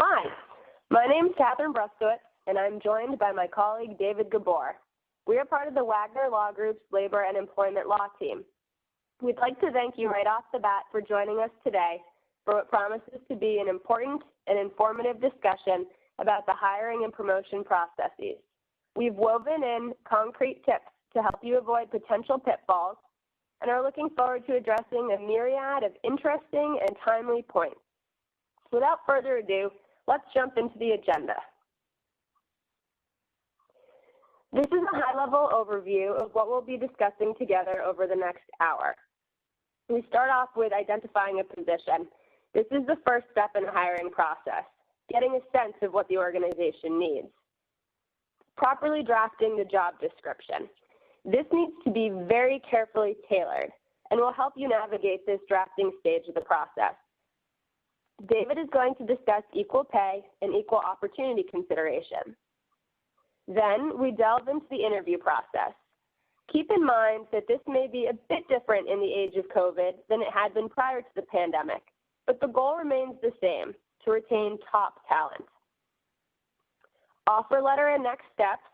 Hi, my name is Catherine Bruskowitz, and I'm joined by my colleague David Gabor. We are part of the WAGNER Law Group's Labor and Employment Law team. We'd like to thank you right off the bat for joining us today for what promises to be an important and informative discussion about the hiring and promotion processes. We've woven in concrete tips to help you avoid potential pitfalls and are looking forward to addressing a myriad of interesting and timely points. Without further ado, let's jump into the agenda. This is a high-level overview of what we'll be discussing together over the next hour. We start off with identifying a position. This is the first step in the hiring process, getting a sense of what the organization needs. Properly drafting the job description. This needs to be very carefully tailored and will help you navigate this drafting stage of the process. David is going to discuss equal pay and equal opportunity consideration. Then we delve into the interview process. Keep in mind that this may be a bit different in the age of COVID than it had been prior to the pandemic, but the goal remains the same, to retain top talent. Offer letter and next steps,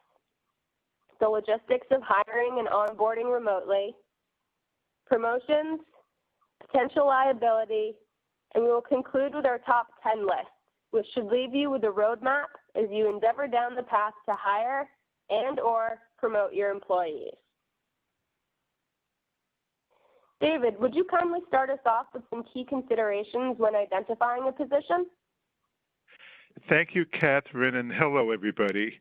the logistics of hiring and onboarding remotely, promotions, potential liability, and we will conclude with our top 10 list, which should leave you with a roadmap as you endeavor down the path to hire and/or promote your employees. David, would you kindly start us off with some key considerations when identifying a position? Thank you, Catherine, and hello, everybody.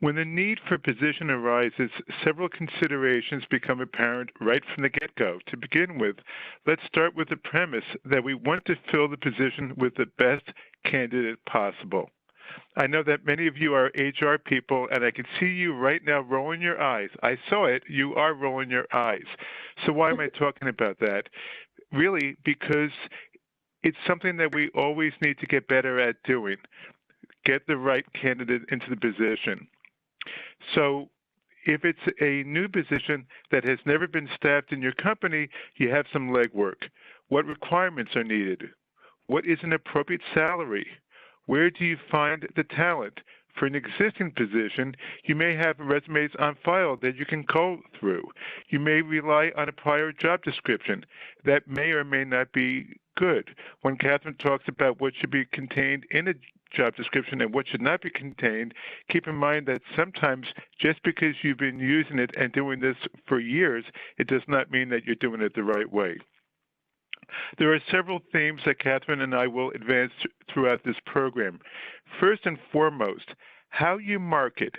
When the need for a position arises, several considerations become apparent right from the get-go. To begin with, let's start with the premise that we want to fill the position with the best candidate possible. I know that many of you are HR people, and I can see you right now rolling your eyes. I saw it. You are rolling your eyes. So why am I talking about that? Really, because it's something that we always need to get better at doing. Get the right candidate into the position. So if it's a new position that has never been staffed in your company, you have some legwork. What requirements are needed? What is an appropriate salary? Where do you find the talent? For an existing position, you may have resumes on file that you can cull through. You may rely on a prior job description that may or may not be good. When Catherine talks about what should be contained in a job description and what should not be contained, keep in mind that sometimes just because you've been using it and doing this for years, it does not mean that you're doing it the right way. There are several themes that Catherine and I will advance throughout this program. First and foremost, how you market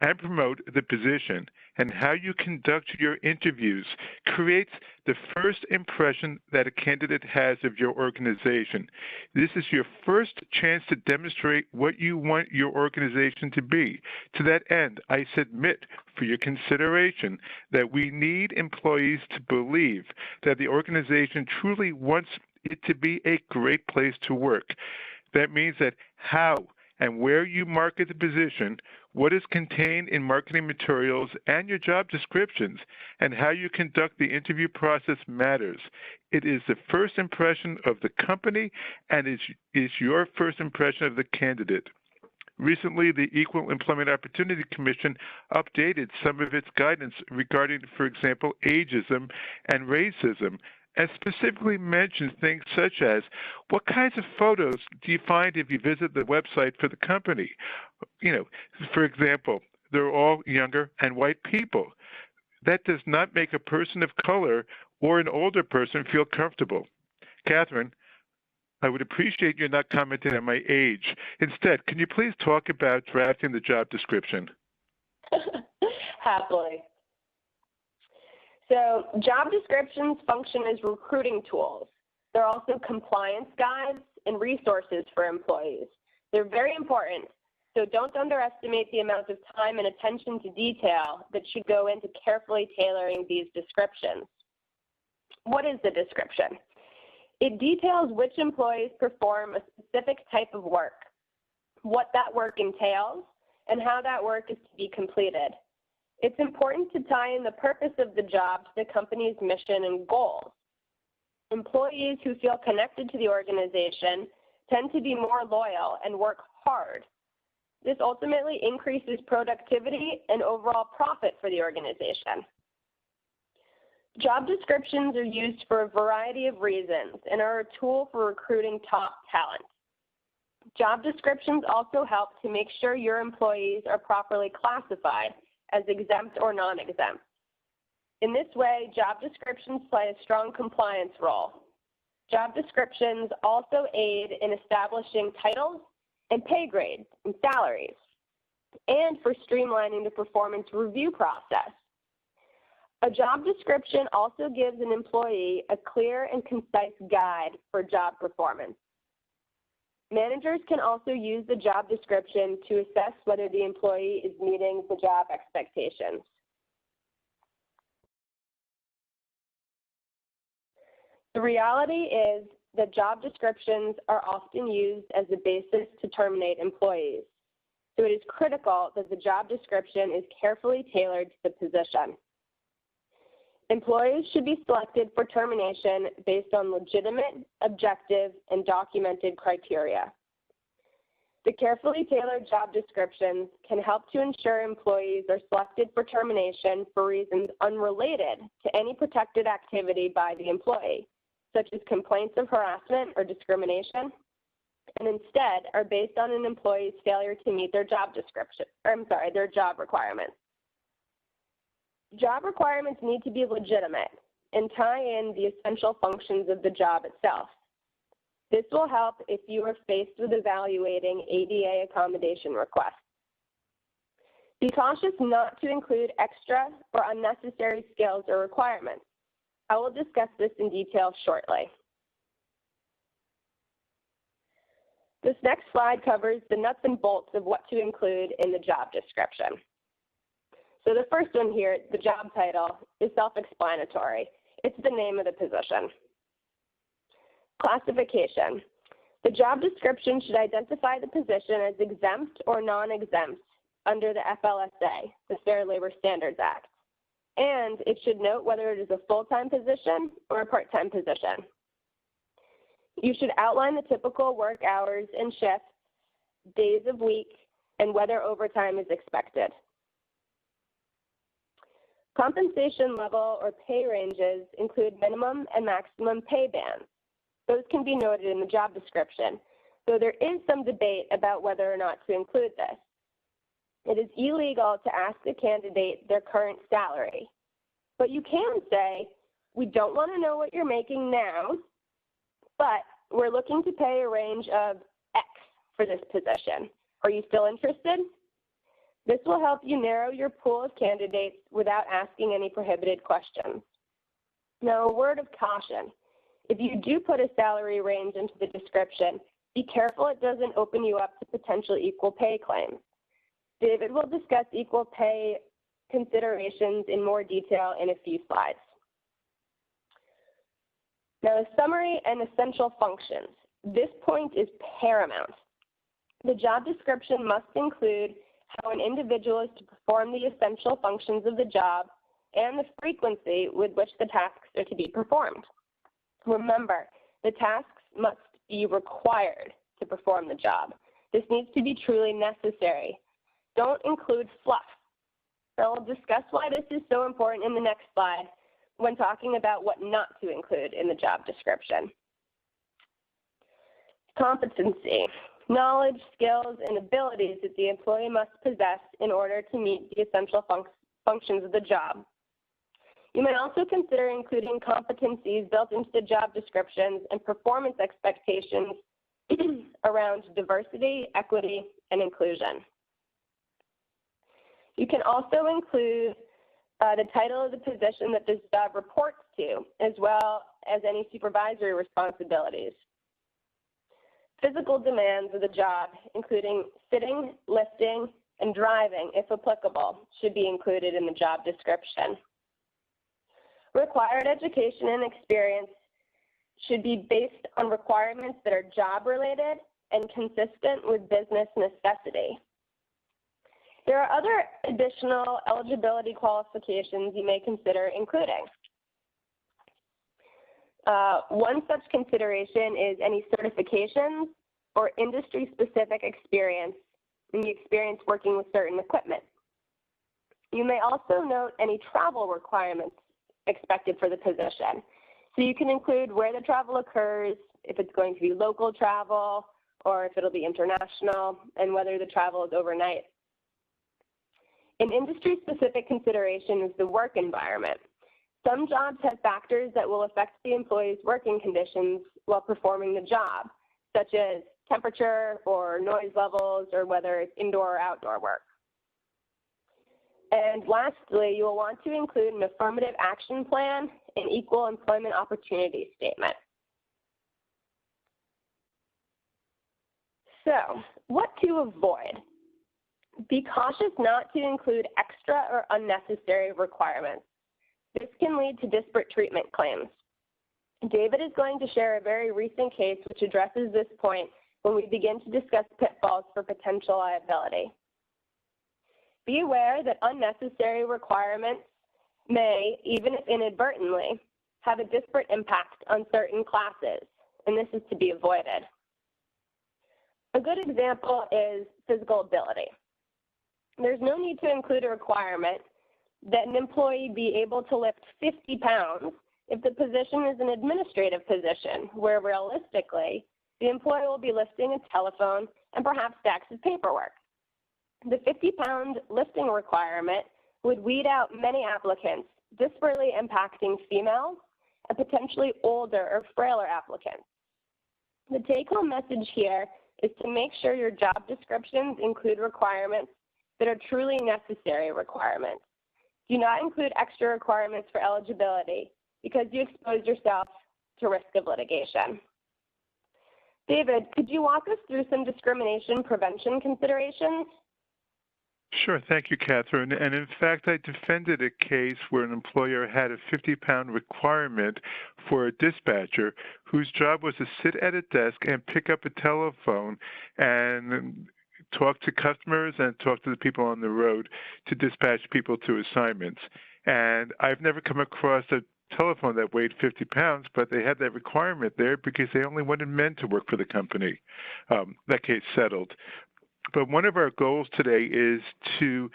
and promote the position and how you conduct your interviews creates the first impression that a candidate has of your organization. This is your first chance to demonstrate what you want your organization to be. To that end, I submit for your consideration that we need employees to believe that the organization truly wants it to be a great place to work. That means that how and where you market the position, what is contained in marketing materials and your job descriptions, and how you conduct the interview process matters. It is the first impression of the company and is your first impression of the candidate. Recently, the Equal Employment Opportunity Commission updated some of its guidance regarding, for example, ageism and racism, and specifically mentions things such as, what kinds of photos do you find if you visit the website for the company? For example, they're all younger and white people. That does not make a person of color or an older person feel comfortable. Catherine, I would appreciate you not commenting on my age. Instead, can you please talk about drafting the job description? Happily. So job descriptions function as recruiting tools. They're also compliance guides and resources for employees. They're very important, so don't underestimate the amount of time and attention to detail that should go into carefully tailoring these descriptions. What is the description? It details which employees perform a specific type of work, what that work entails, and how that work is to be completed. It's important to tie in the purpose of the job to the company's mission and goals. Employees who feel connected to the organization tend to be more loyal and work hard. This ultimately increases productivity and overall profit for the organization. Job descriptions are used for a variety of reasons and are a tool for recruiting top talent. Job descriptions also help to make sure your employees are properly classified as exempt or non-exempt. In this way, job descriptions play a strong compliance role. Job descriptions also aid in establishing titles and pay grades and salaries, and for streamlining the performance review process. A job description also gives an employee a clear and concise guide for job performance. Managers can also use the job description to assess whether the employee is meeting the job expectations. The reality is that job descriptions are often used as a basis to terminate employees. So it is critical that the job description is carefully tailored to the position. Employees should be selected for termination based on legitimate, objective, and documented criteria. The carefully tailored job descriptions can help to ensure employees are selected for termination for reasons unrelated to any protected activity by the employee, such as complaints of harassment or discrimination, and instead are based on an employee's failure to meet their job requirements. Job requirements need to be legitimate and tie in the essential functions of the job itself. This will help if you are faced with evaluating ADA accommodation requests. Be cautious not to include extra or unnecessary skills or requirements. I will discuss this in detail shortly. This next slide covers the nuts and bolts of what to include in the job description. So the first one here, the job title, is self-explanatory. It's the name of the position. Classification. The job description should identify the position as exempt or non-exempt under the FLSA, the Fair Labor Standards Act. And it should note whether it is a full-time position or a part-time position. You should outline the typical work hours and shifts, days of week, and whether overtime is expected. Compensation level or pay ranges include minimum and maximum pay bands. Those can be noted in the job description, though there is some debate about whether or not to include this. It is illegal to ask a candidate their current salary, but you can say, we don't want to know what you're making now, but we're looking to pay a range of X for this position. Are you still interested? This will help you narrow your pool of candidates without asking any prohibited questions. Now, a word of caution. If you do put a salary range into the description, be careful it doesn't open you up to potential equal pay claims. David will discuss equal pay considerations in more detail in a few slides. Now, a summary and essential functions. This point is paramount. The job description must include how an individual is to perform the essential functions of the job and the frequency with which the tasks are to be performed. Remember, the tasks must be required to perform the job. This needs to be truly necessary. Don't include fluff. I will discuss why this is so important in the next slide when talking about what not to include in the job description. Competency. Knowledge, skills, and abilities that the employee must possess in order to meet the essential functions of the job. You may also consider including competencies built into the job descriptions and performance expectations around diversity, equity, and inclusion. You can also include the title of the position that this job reports to, as well as any supervisory responsibilities. Physical demands of the job, including sitting, lifting, and driving, if applicable, should be included in the job description. Required education and experience should be based on requirements that are job-related and consistent with business necessity. There are other additional eligibility qualifications you may consider including. One such consideration is any certifications, or industry-specific experience in the experience working with certain equipment. You may also note any travel requirements expected for the position. So you can include where the travel occurs, if it's going to be local travel, or if it'll be international, and whether the travel is overnight. An industry-specific consideration is the work environment. Some jobs have factors that will affect the employee's working conditions while performing the job, such as temperature or noise levels, or whether it's indoor or outdoor work. And lastly, you will want to include an affirmative action plan and equal employment opportunity statement. So, what to avoid? Be cautious not to include extra or unnecessary requirements. This can lead to disparate treatment claims. David is going to share a very recent case which addresses this point when we begin to discuss pitfalls for potential liability. Be aware that unnecessary requirements may, even if inadvertently, have a disparate impact on certain classes, and this is to be avoided. A good example is physical ability. There's no need to include a requirement that an employee be able to lift 50 pounds if the position is an administrative position, where realistically, the employee will be lifting a telephone and perhaps stacks of paperwork. The 50-pound lifting requirement would weed out many applicants, disparately impacting females and potentially older or frailer applicants. The take-home message here is to make sure your job descriptions include requirements that are truly necessary requirements. Do not include extra requirements for eligibility because you expose yourself to risk of litigation. David, could you walk us through some discrimination prevention considerations? Sure. Thank you, Catherine. And in fact, I defended a case where an employer had a 50-pound requirement for a dispatcher whose job was to sit at a desk and pick up a telephone and talk to customers and talk to the people on the road to dispatch people to assignments. And I've never come across a telephone that weighed 50 pounds, but they had that requirement there because they only wanted men to work for the company. That case settled. But one of our goals today is to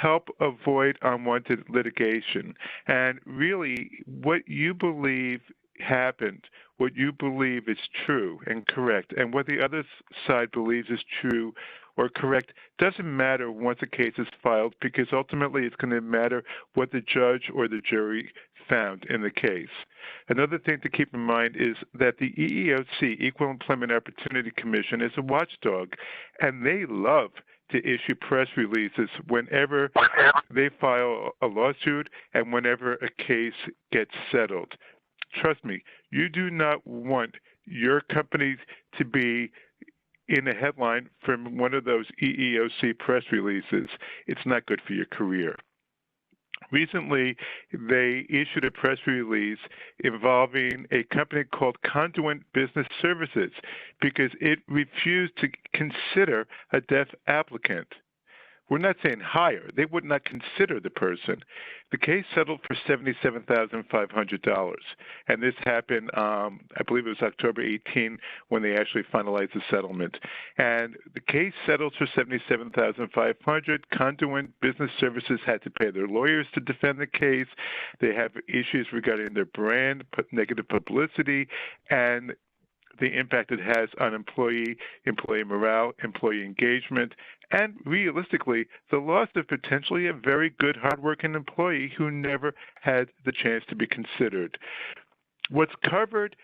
help avoid unwanted litigation. And really, what you believe happened, what you believe is true and correct, and what the other side believes is true or correct doesn't matter once a case is filed, because ultimately it's going to matter what the judge or the jury found in the case. Another thing to keep in mind is that the EEOC, Equal Employment Opportunity Commission, is a watchdog, and they love to issue press releases whenever they file a lawsuit and whenever a case gets settled. Trust me, you do not want your company to be in a headline from one of those EEOC press releases. It's not good for your career. Recently, they issued a press release involving a company called Conduent Business Services because it refused to consider a deaf applicant. We're not saying hire. They would not consider the person. The case settled for $77,500. And this happened, I believe it was October 18 when they actually finalized the settlement. And the case settled for $77,500. Conduent Business Services had to pay their lawyers to defend the case. They have issues regarding their brand, negative publicity, and the impact it has on employee morale, employee engagement, and realistically, the loss of potentially a very good, hardworking employee who never had the chance to be considered. What's covered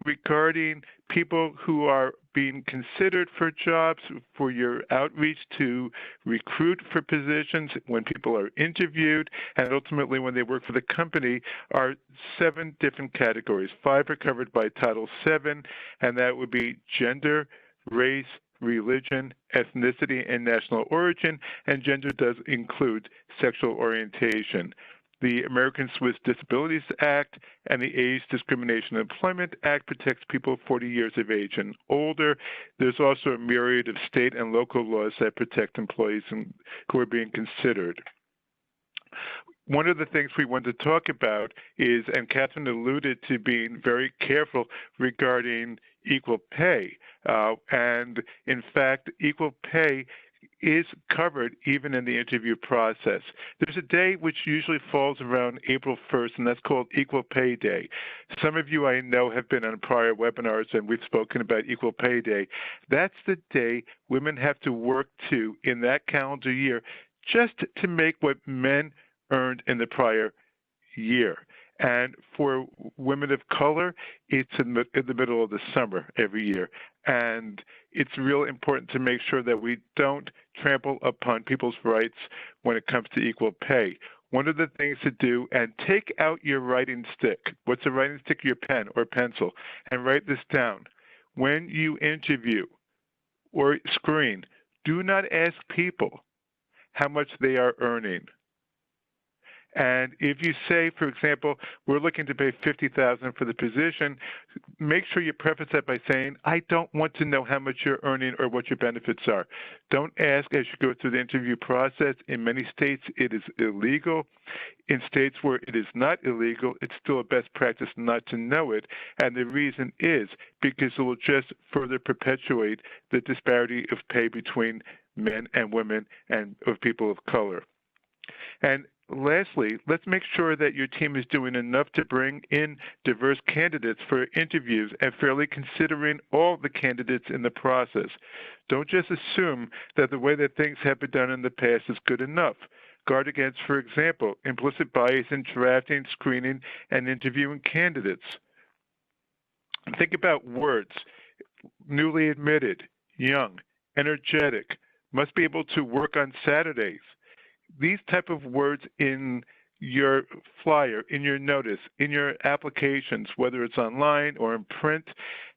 regarding people who are being considered for jobs, for your outreach to recruit for positions, when people are interviewed, and ultimately when they work for the company, are 7 different categories. 5 are covered by Title VII, and that would be gender, race, religion, ethnicity, and national origin, and gender does include sexual orientation. The American Swiss Disabilities Act and the Age Discrimination and Employment Act protects people 40 years of age and older. There's also a myriad of state and local laws that protect employees who are being considered. one of the things we want to talk about is, and Catherine alluded to being very careful regarding equal pay. And in fact, equal pay is covered even in the interview process. There's a day which usually falls around April 1st, and that's called Equal Pay Day. Some of you I know have been on prior webinars, and we've spoken about Equal Pay Day. That's the day women have to work to in that calendar year just to make what men earned in the prior year. And for women of color, it's in the middle of the summer every year. And it's real important to make sure that we don't trample upon people's rights when it comes to equal pay. One of the things to do, and take out your writing stick. What's a writing stick? Your pen or pencil, and write this down. When you interview or screen, do not ask people how much they are earning. And if you say, for example, we're looking to pay $50,000 for the position, make sure you preface that by saying, I don't want to know how much you're earning or what your benefits are. Don't ask as you go through the interview process. In many states, it is illegal. In states where it is not illegal, it's still a best practice not to know it. And the reason is because it will just further perpetuate the disparity of pay between men and women and of people of color. And lastly, let's make sure that your team is doing enough to bring in diverse candidates for interviews and fairly considering all the candidates in the process. Don't just assume that the way that things have been done in the past is good enough. Guard against, for example, implicit bias in drafting, screening, and interviewing candidates. Think about words: newly admitted, young, energetic, must be able to work on Saturdays. These type of words in your flyer, in your notice, in your applications, whether it's online or in print,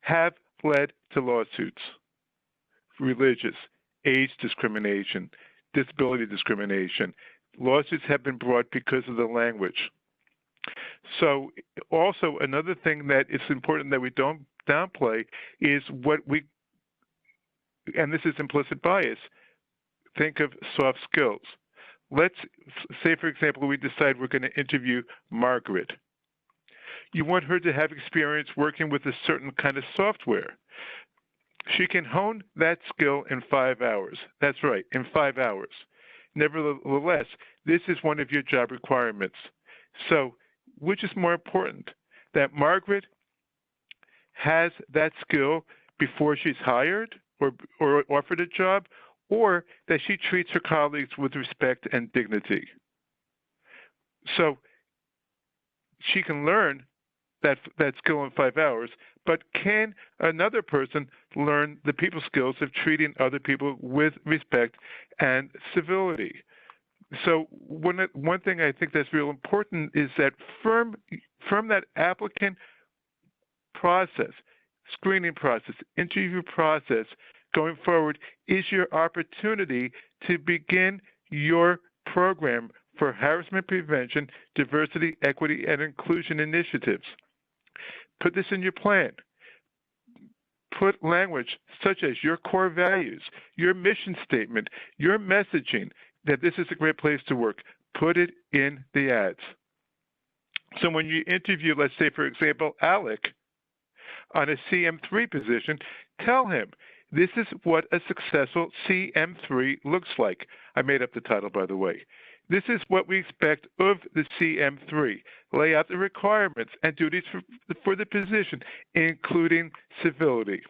have led to lawsuits. Religious, age discrimination, disability discrimination. Lawsuits have been brought because of the language. So also another thing that is important that we don't downplay is what we, and this is implicit bias, think of soft skills. Let's say, for example, we decide we're going to interview Margaret. You want her to have experience working with a certain kind of software. She can hone that skill in 5 hours. That's right, in 5 hours. Nevertheless, this is one of your job requirements. So, which is more important? That Margaret has that skill before she's hired or offered a job, or that she treats her colleagues with respect and dignity. So she can learn that skill in 5 hours, but can another person learn the people skills of treating other people with respect and civility? So one thing I think that's real important is that from that applicant process, screening process, interview process, going forward is your opportunity to begin your program for harassment prevention, diversity, equity, and inclusion initiatives. Put this in your plan. Put language such as your core values, your mission statement, your messaging, that this is a great place to work. Put it in the ads. So when you interview, let's say, for example, Alec on a CM3 position, tell him, this is what a successful CM3 looks like. I made up the title, by the way. This is what we expect of the CM3. Lay out the requirements and duties for the position, including civility.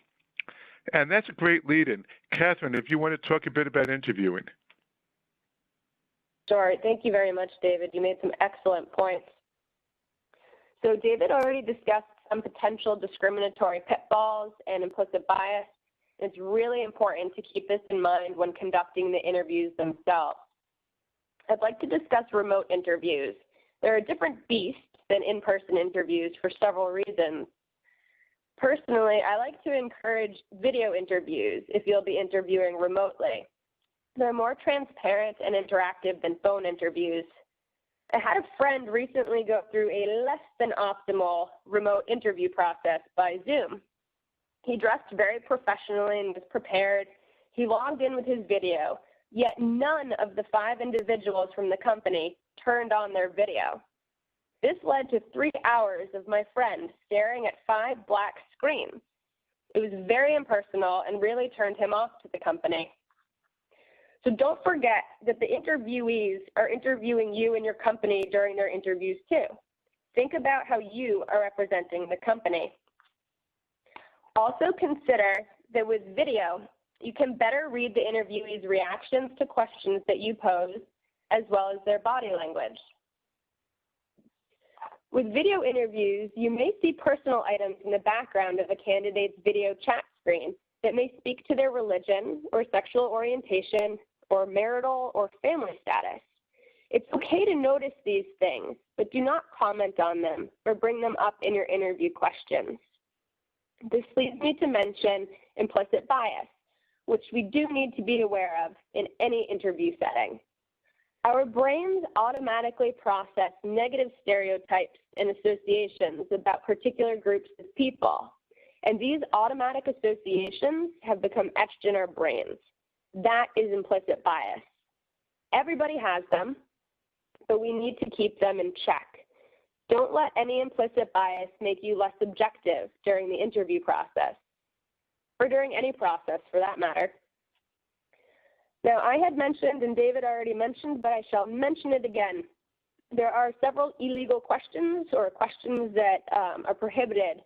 And that's a great lead-in. Catherine, if you want to talk a bit about interviewing. Sure. Thank you very much, David. You made some excellent points. So David already discussed some potential discriminatory pitfalls and implicit bias. It's really important to keep this in mind when conducting the interviews themselves. I'd like to discuss remote interviews. They're a different beast than in-person interviews for several reasons. Personally, I like to encourage video interviews if you'll be interviewing remotely. They're more transparent and interactive than phone interviews. I had a friend recently go through a less than optimal remote interview process by Zoom. He dressed very professionally and was prepared. He logged in with his video, yet none of the 5 individuals from the company turned on their video. This led to 3 hours of my friend staring at 5 black screens. It was very impersonal and really turned him off to the company. So don't forget that the interviewees are interviewing you and your company during their interviews too. Think about how you are representing the company. Also consider that with video, you can better read the interviewees' reactions to questions that you pose, as well as their body language. With video interviews, you may see personal items in the background of a candidate's video chat screen that may speak to their religion or sexual orientation or marital or family status. It's okay to notice these things, but do not comment on them or bring them up in your interview questions. This leads me to mention implicit bias, which we do need to be aware of in any interview setting. Our brains automatically process negative stereotypes and associations about particular groups of people, and these automatic associations have become etched in our brains. That is implicit bias. Everybody has them, but we need to keep them in check. Don't let any implicit bias make you less objective during the interview process, or during any process for that matter. Now, I had mentioned, and David already mentioned, but I shall mention it again. There are several illegal questions or questions that are prohibited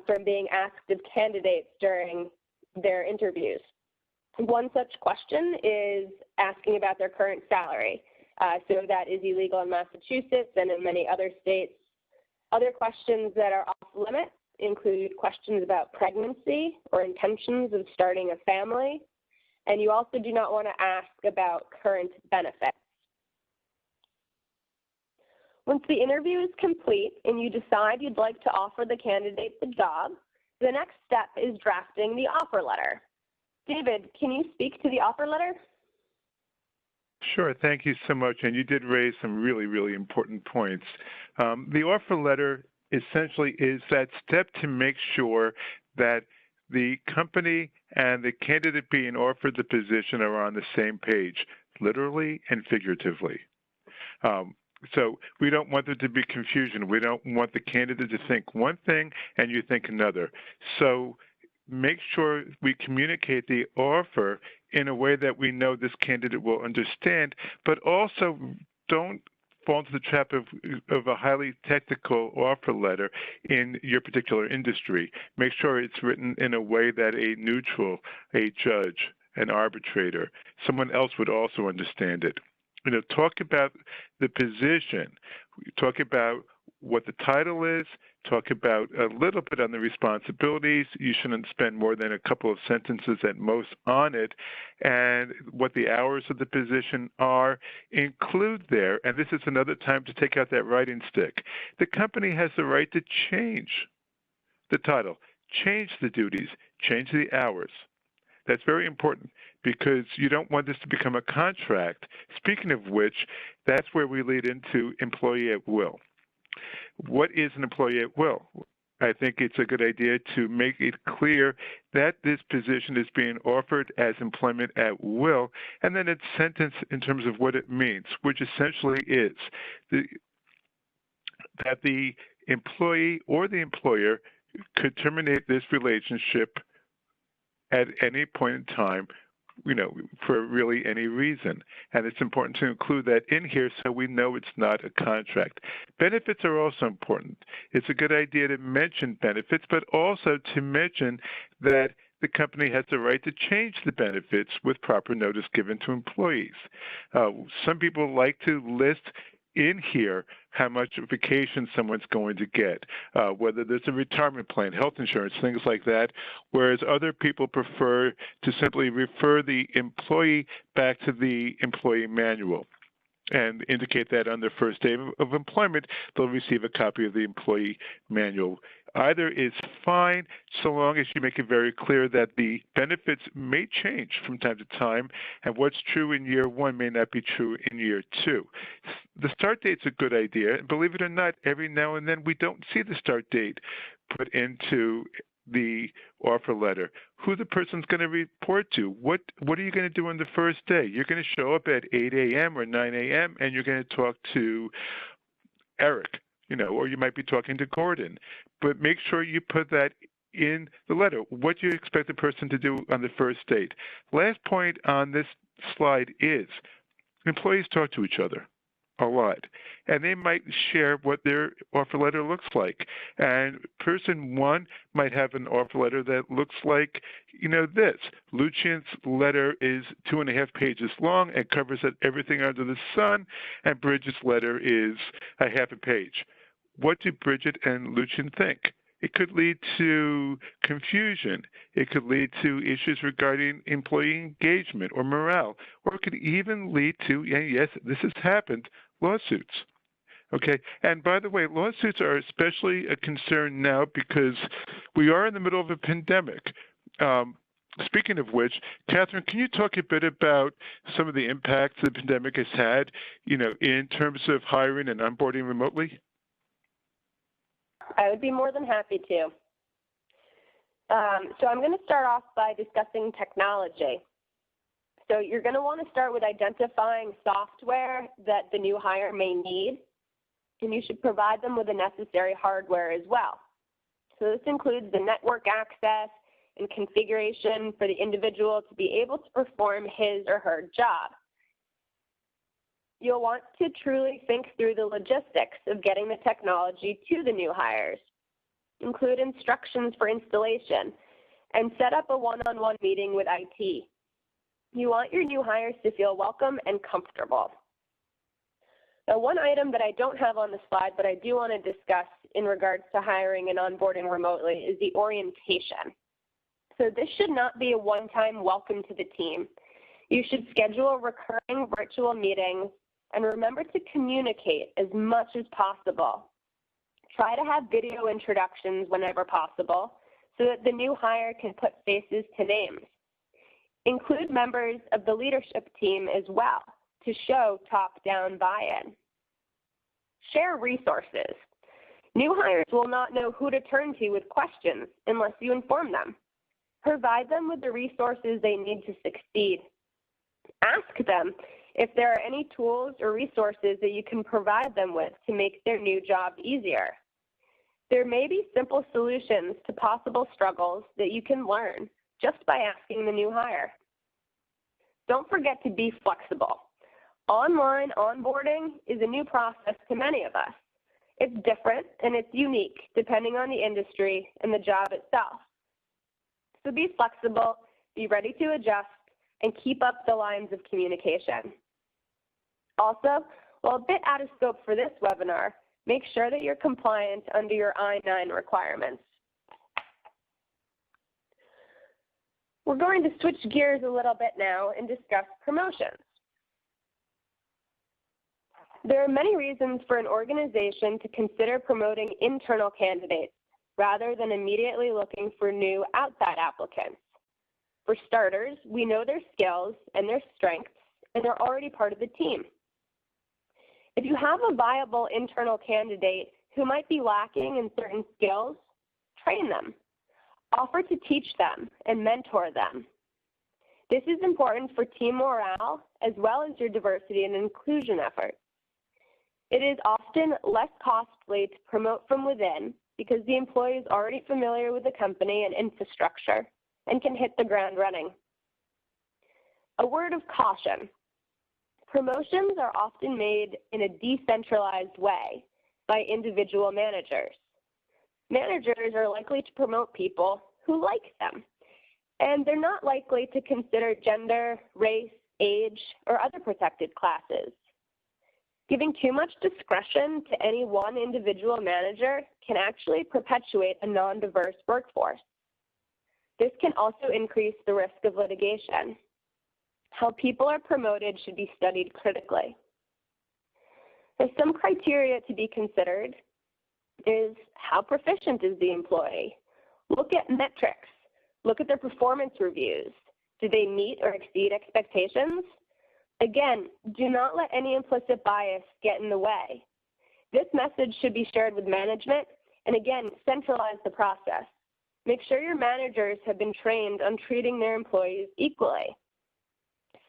from being asked of candidates during their interviews. One such question is asking about their current salary. So that is illegal in Massachusetts and in many other states. Other questions that are off limits include questions about pregnancy or intentions of starting a family. And you also do not want to ask about current benefits. Once the interview is complete and you decide you'd like to offer the candidate the job, the next step is drafting the offer letter. David, can you speak to the offer letter? Sure, thank you so much. And you did raise some really, really important points. The offer letter essentially is that step to make sure that the company and the candidate being offered the position are on the same page, literally and figuratively. So we don't want there to be confusion. We don't want the candidate to think one thing and you think another. So make sure we communicate the offer in a way that we know this candidate will understand, but also don't fall into the trap of a highly technical offer letter in your particular industry. Make sure it's written in a way that a neutral, a judge, an arbitrator, someone else would also understand it. You know, talk about the position, talk about what the title is, talk about a little bit on the responsibilities. You shouldn't spend more than a couple of sentences at most on it, and what the hours of the position are. Include there, and this is another time to take out that writing stick. The company has the right to change the title, change the duties, change the hours. That's very important because you don't want this to become a contract. Speaking of which, that's where we lead into employee at will. What is an employee at will? I think it's a good idea to make it clear that this position is being offered as employment at will, and then it's sentenced in terms of what it means, which essentially is that the employee or the employer could terminate this relationship at any point in time, you know, for really any reason. And it's important to include that in here so we know it's not a contract. Benefits are also important. It's a good idea to mention benefits, but also to mention that the company has the right to change the benefits with proper notice given to employees. Some people like to list in here how much vacation someone's going to get, whether there's a retirement plan, health insurance, things like that, whereas other people prefer to simply refer the employee back to the employee manual and indicate that on their first day of employment, they'll receive a copy of the employee manual. Either is fine, so long as you make it very clear that the benefits may change from time to time, and what's true in year one may not be true in year two. The start date's a good idea, and believe it or not, every now and then we don't see the start date put into the offer letter, who the person's going to report to, what are you going to do on the first day? You're going to show up at 8 a.m. or 9 a.m. and you're going to talk to Eric, or you might be talking to Gordon. But make sure you put that in the letter, what you expect the person to do on the first date. Last point on this slide is employees talk to each other a lot, and they might share what their offer letter looks like. And person one might have an offer letter that looks like, this. Lucian's letter is 2.5 pages long and covers everything under the sun, and Bridget's letter is a half a page. What do Bridget and Lucian think? It could lead to confusion. It could lead to issues regarding employee engagement or morale, or it could even lead to, and yes, this has happened, lawsuits. Okay, and by the way, lawsuits are especially a concern now because we are in the middle of a pandemic. Speaking of which, Catherine, can you talk a bit about some of the impacts the pandemic has had, in terms of hiring and onboarding remotely? I would be more than happy to. So I'm going to start off by discussing technology. So you're going to want to start with identifying software that the new hire may need, and you should provide them with the necessary hardware as well. So this includes the network access and configuration for the individual to be able to perform his or her job. You'll want to truly think through the logistics of getting the technology to the new hires. Include instructions for installation and set up a one-on-one meeting with IT. You want your new hires to feel welcome and comfortable. Now, one item that I don't have on the slide, but I do want to discuss in regards to hiring and onboarding remotely is the orientation. So this should not be a one-time welcome to the team. You should schedule recurring virtual meetings and remember to communicate as much as possible. Try to have video introductions whenever possible so that the new hire can put faces to names. Include members of the leadership team as well to show top-down buy-in. Share resources. New hires will not know who to turn to with questions unless you inform them. Provide them with the resources they need to succeed. Ask them if there are any tools or resources that you can provide them with to make their new job easier. There may be simple solutions to possible struggles that you can learn just by asking the new hire. Don't forget to be flexible. Online onboarding is a new process to many of us. It's different and it's unique depending on the industry and the job itself. So be flexible, be ready to adjust, and keep up the lines of communication. Also, while a bit out of scope for this webinar, make sure that you're compliant under your I-9 requirements. We're going to switch gears a little bit now and discuss promotions. There are many reasons for an organization to consider promoting internal candidates rather than immediately looking for new outside applicants. For starters, we know their skills and their strengths, and they're already part of the team. If you have a viable internal candidate who might be lacking in certain skills, train them. Offer to teach them and mentor them. This is important for team morale as well as your diversity and inclusion efforts. It is often less costly to promote from within because the employee is already familiar with the company and infrastructure and can hit the ground running. A word of caution. Promotions are often made in a decentralized way by individual managers. Managers are likely to promote people who like them, and they're not likely to consider gender, race, age, or other protected classes. Giving too much discretion to any one individual manager can actually perpetuate a non-diverse workforce. This can also increase the risk of litigation. How people are promoted should be studied critically. There's some criteria to be considered. Is how proficient is the employee? Look at metrics. Look at their performance reviews. Do they meet or exceed expectations? Again, do not let any implicit bias get in the way. This message should be shared with management, and again, centralize the process. Make sure your managers have been trained on treating their employees equally.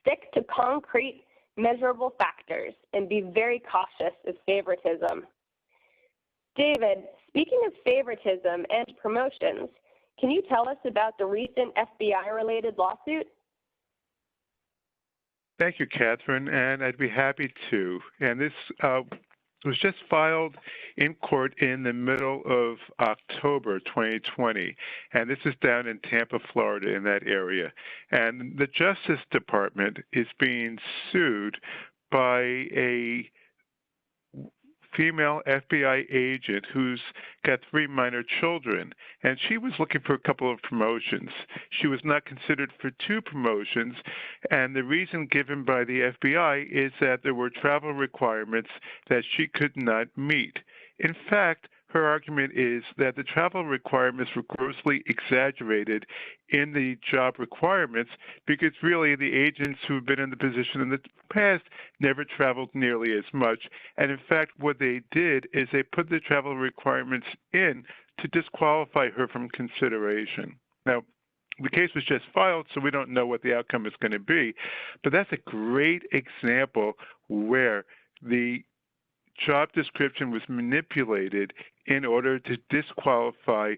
Stick to concrete, measurable factors and be very cautious of favoritism. David, speaking of favoritism and promotions, can you tell us about the recent FBI-related lawsuit? Thank you, Catherine, and I'd be happy to. And this was just filed in court in the middle of October 2020, and this is down in Tampa, Florida, in that area. And the Justice Department is being sued by a female FBI agent who's got 3 minor children, and she was looking for a couple of promotions. She was not considered for 2 promotions, and the reason given by the FBI is that there were travel requirements that she could not meet. In fact, her argument is that the travel requirements were grossly exaggerated in the job requirements because really the agents who have been in the position in the past never traveled nearly as much. And in fact, what they did is they put the travel requirements in to disqualify her from consideration. Now, the case was just filed, so we don't know what the outcome is going to be. But that's a great example where the job description was manipulated in order to disqualify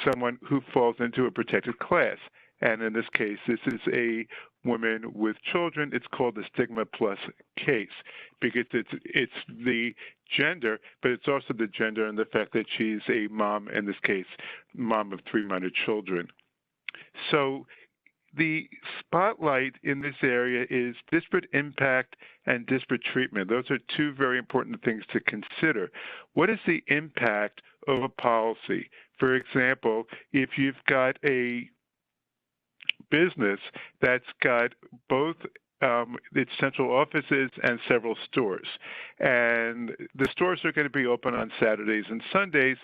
someone who falls into a protected class. And in this case, this is a woman with children. It's called the stigma plus case because it's the gender, but it's also the gender and the fact that she's a mom, in this case, mom of 3 minor children. So the spotlight in this area is disparate impact and disparate treatment. Those are 2 very important things to consider. What is the impact of a policy? For example, if you've got a business that's got both its central offices and several stores. And the stores are going to be open on Saturdays and Sundays,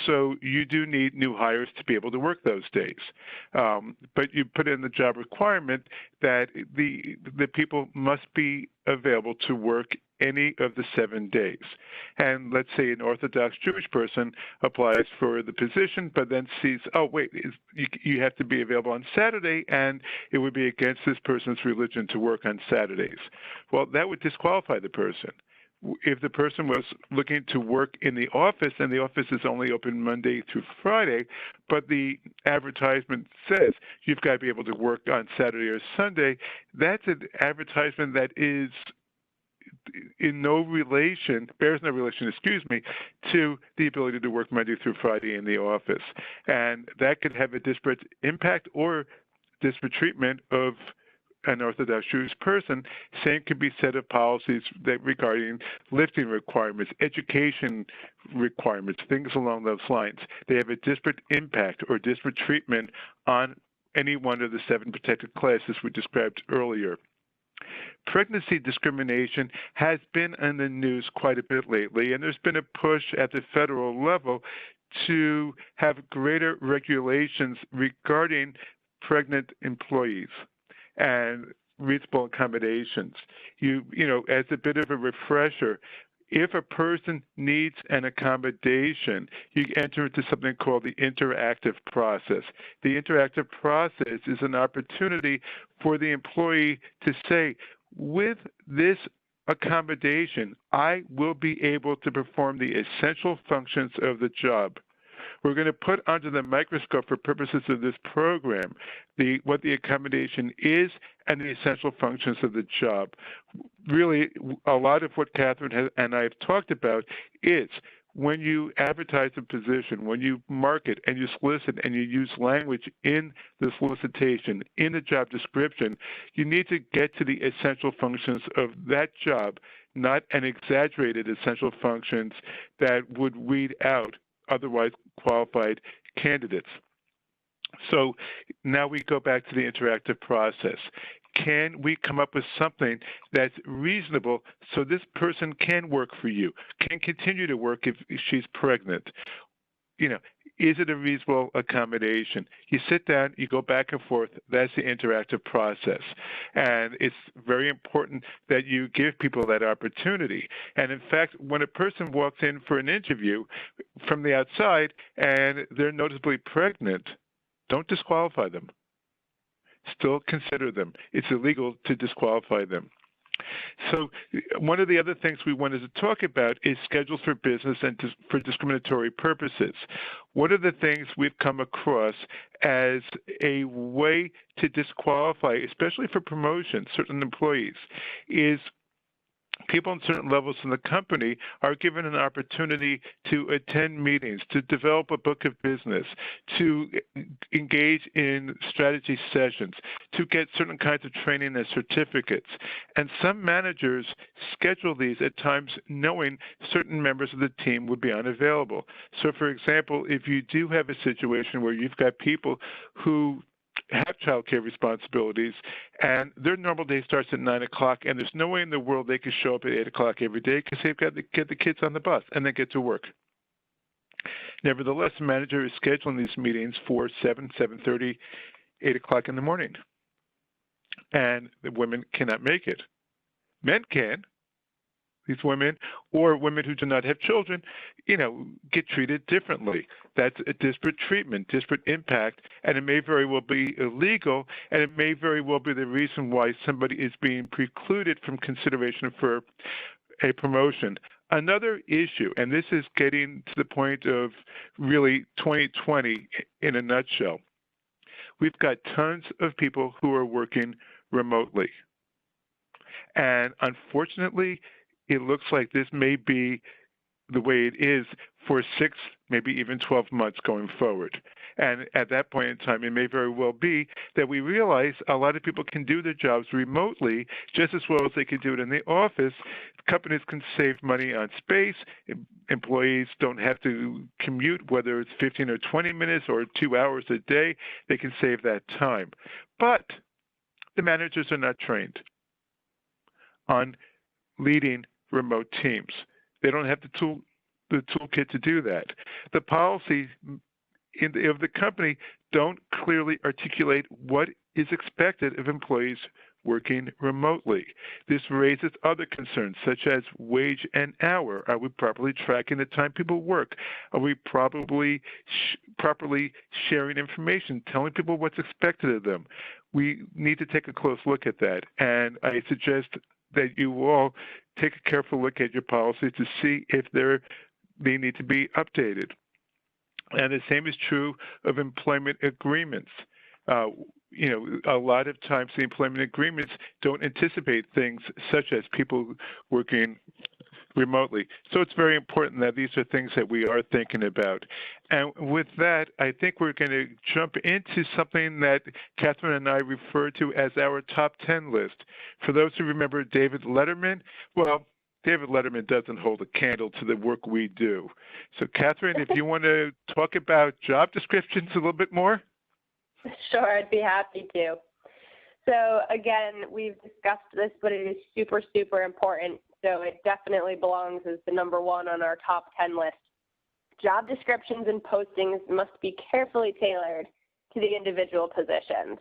so you do need new hires to be able to work those days. But you put in the job requirement that the people must be available to work any of the 7 days. And let's say an Orthodox Jewish person applies for the position, but then sees, oh, wait, you have to be available on Saturday, and it would be against this person's religion to work on Saturdays. Well, that would disqualify the person. If the person was looking to work in the office and the office is only open Monday through Friday, but the advertisement says you've got to be able to work on Saturday or Sunday, that's an advertisement that is in no relation, bears no relation, to the ability to work Monday through Friday in the office. And that could have a disparate impact or disparate treatment of an Orthodox Jewish person. Same could be said of policies that regarding lifting requirements, education requirements, things along those lines. They have a disparate impact or disparate treatment on any one of the 7 protected classes we described earlier. Pregnancy discrimination has been in the news quite a bit lately, and there's been a push at the federal level to have greater regulations regarding pregnant employees and reasonable accommodations. You know, as a bit of a refresher, if a person needs an accommodation, you enter into something called the interactive process. The interactive process is an opportunity for the employee to say, with this accommodation, I will be able to perform the essential functions of the job. We're going to put under the microscope for purposes of this program what the accommodation is and the essential functions of the job. Really, a lot of what Catherine and I have talked about is when you advertise a position, when you market and you solicit and you use language in the solicitation, in the job description, you need to get to the essential functions of that job, not an exaggerated essential functions that would weed out otherwise qualified candidates. So now we go back to the interactive process. Can we come up with something that's reasonable so this person can work for you, can continue to work if she's pregnant? you know, is it a reasonable accommodation? You sit down, you go back and forth. That's the interactive process. And it's very important that you give people that opportunity. And in fact, when a person walks in for an interview from the outside and they're noticeably pregnant, don't disqualify them. Still consider them. It's illegal to disqualify them. So one of the other things we wanted to talk about is schedules for business and for discriminatory purposes. One of the things we've come across as a way to disqualify, especially for promotion, certain employees, is people in certain levels in the company are given an opportunity to attend meetings, to develop a book of business, to engage in strategy sessions, to get certain kinds of training and certificates. And some managers schedule these at times knowing certain members of the team would be unavailable. So, for example, if you do have a situation where you've got people who have child care responsibilities, and their normal day starts at 9 o'clock, and there's no way in the world they can show up at 8 o'clock every day because they've got to get the kids on the bus and then get to work. Nevertheless, the manager is scheduling these meetings for 7:30, 8 o'clock in the morning, and the women cannot make it. Men can. These women, or women who do not have children, get treated differently. That's a disparate treatment, disparate impact, and it may very well be illegal, and it may very well be the reason why somebody is being precluded from consideration for a promotion. Another issue, and this is getting to the point of really 2020 in a nutshell, we've got tons of people who are working remotely. And unfortunately, it looks like this may be the way it is for 6, maybe even 12 months going forward. And at that point in time, it may very well be that we realize a lot of people can do their jobs remotely just as well as they can do it in the office. Companies can save money on space. Employees don't have to commute, whether it's 15 or 20 minutes or 2 hours a day. They can save that time. But the managers are not trained on leading remote teams. They don't have the toolkit to do that. The policies of the company don't clearly articulate what is expected of employees working remotely. This raises other concerns, such as wage and hour. Are we properly tracking the time people work? Are we properly sharing information, telling people what's expected of them? We need to take a close look at that, and I suggest that you all take a careful look at your policies to see if they need to be updated. And the same is true of employment agreements. A lot of times the employment agreements don't anticipate things such as people working remotely. So it's very important that these are things that we are thinking about. And with that, I think we're going to jump into something that Catherine and I refer to as our top 10 list. For those who remember David Letterman, well, David Letterman doesn't hold a candle to the work we do. So Catherine, if you want to talk about job descriptions a little bit more. Sure, I'd be happy to. So again, we've discussed this, but it is super, super important. So it definitely belongs as the number one on our top 10 list. Job descriptions and postings must be carefully tailored to the individual positions.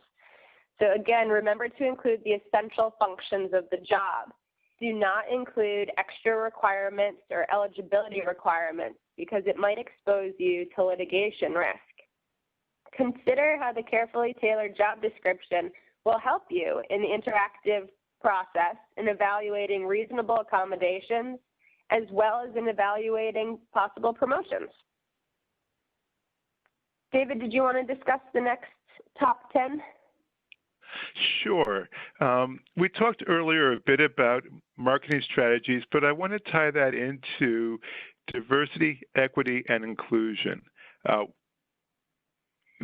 So again, remember to include the essential functions of the job. Do not include extra requirements or eligibility requirements because it might expose you to litigation risk. Consider how the carefully tailored job description will help you in the interactive process in evaluating reasonable accommodations as well as in evaluating possible promotions. David, did you want to discuss the next top 10? Sure. We talked earlier a bit about marketing strategies, but I want to tie that into diversity, equity, and inclusion.